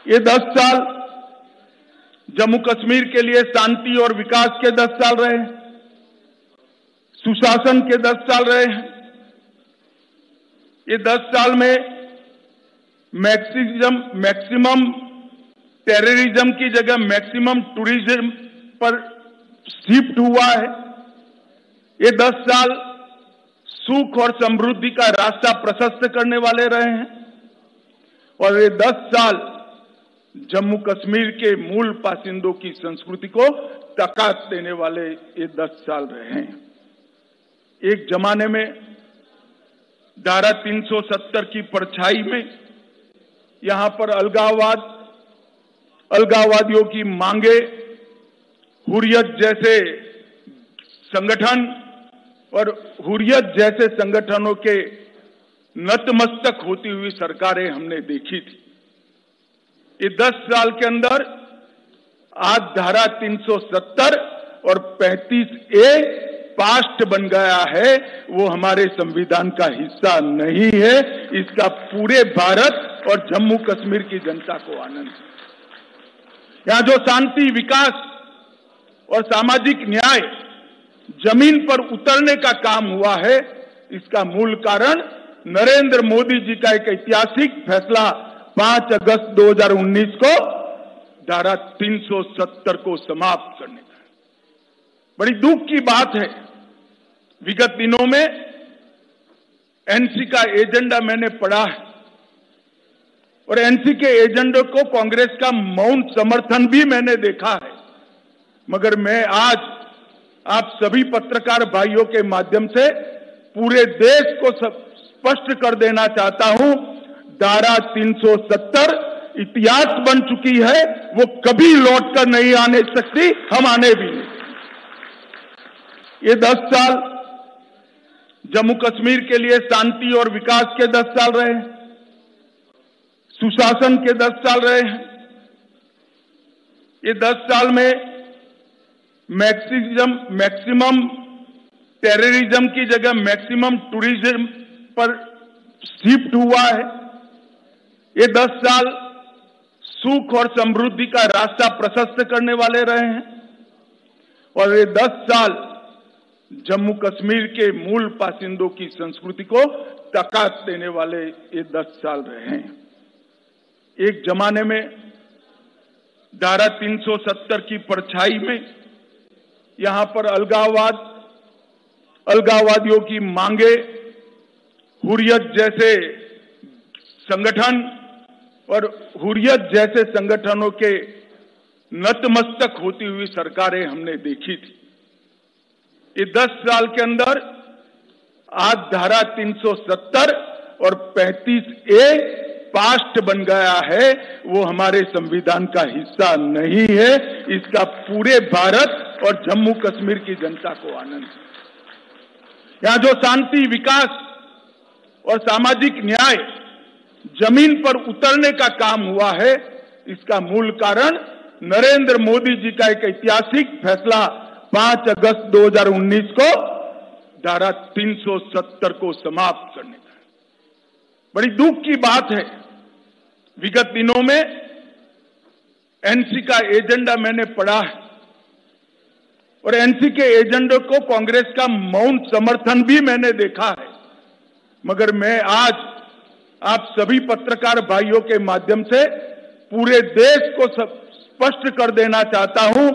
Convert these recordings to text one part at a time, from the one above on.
ये 10 साल जम्मू कश्मीर के लिए शांति और विकास के 10 साल रहे हैं, सुशासन के 10 साल रहे हैं। ये 10 साल में मैक्सिमम टेररिज्म की जगह मैक्सिमम टूरिज्म पर शिफ्ट हुआ है। ये 10 साल सुख और समृद्धि का रास्ता प्रशस्त करने वाले रहे हैं और ये 10 साल जम्मू कश्मीर के मूल बासिंदों की संस्कृति को ताकत देने वाले ये 10 साल रहे हैं। एक जमाने में धारा 370 की परछाई में यहां पर अलगाववादियों की मांगे, हुर्रियत जैसे संगठन और हुर्रियत जैसे संगठनों के नतमस्तक होती हुई सरकारें हमने देखी थी। ये 10 साल के अंदर आज धारा 370 और 35A पास्ट बन गया है, वो हमारे संविधान का हिस्सा नहीं है। इसका पूरे भारत और जम्मू कश्मीर की जनता को आनंद है। यहां जो शांति, विकास और सामाजिक न्याय जमीन पर उतरने का काम हुआ है, इसका मूल कारण नरेंद्र मोदी जी का एक ऐतिहासिक फैसला 5 अगस्त 2019 को धारा 370 को समाप्त करने का। बड़ी दुख की बात है, विगत दिनों में एनसी का एजेंडा मैंने पढ़ा है और एनसी के एजेंडे को कांग्रेस का मौन समर्थन भी मैंने देखा है, मगर मैं आज आप सभी पत्रकार भाइयों के माध्यम से पूरे देश को स्पष्ट कर देना चाहता हूं, धारा 370 इतिहास बन चुकी है, वो कभी लौटकर नहीं आने सकती, हम आने भी नहीं। ये 10 साल जम्मू कश्मीर के लिए शांति और विकास के 10 साल रहे हैं, सुशासन के 10 साल रहे हैं। ये 10 साल में मैक्सिमम टेररिज्म की जगह मैक्सिमम टूरिज्म पर शिफ्ट हुआ है। ये 10 साल सुख और समृद्धि का रास्ता प्रशस्त करने वाले रहे हैं और ये 10 साल जम्मू कश्मीर के मूल बासिंदों की संस्कृति को ताकत देने वाले ये 10 साल रहे हैं। एक जमाने में धारा 370 की परछाई में यहां पर अलगाववादियों की मांगे, हुर्रियत जैसे संगठन और हुर्रियत जैसे संगठनों के नतमस्तक होती हुई सरकारें हमने देखी थी। ये 10 साल के अंदर आज धारा 370 और 35A पास्ट बन गया है, वो हमारे संविधान का हिस्सा नहीं है। इसका पूरे भारत और जम्मू कश्मीर की जनता को आनंद है। यहां जो शांति, विकास और सामाजिक न्याय जमीन पर उतरने का काम हुआ है, इसका मूल कारण नरेंद्र मोदी जी का एक ऐतिहासिक फैसला 5 अगस्त 2019 को धारा 370 को समाप्त करने का। बड़ी दुख की बात है, विगत दिनों में एनसी का एजेंडा मैंने पढ़ा है और एनसी के एजेंडे को कांग्रेस का मौन समर्थन भी मैंने देखा है, मगर मैं आज आप सभी पत्रकार भाइयों के माध्यम से पूरे देश को स्पष्ट कर देना चाहता हूं,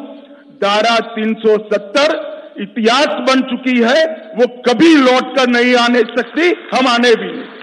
धारा 370 इतिहास बन चुकी है, वो कभी लौटकर नहीं आने सकती, हम आने भी नहीं।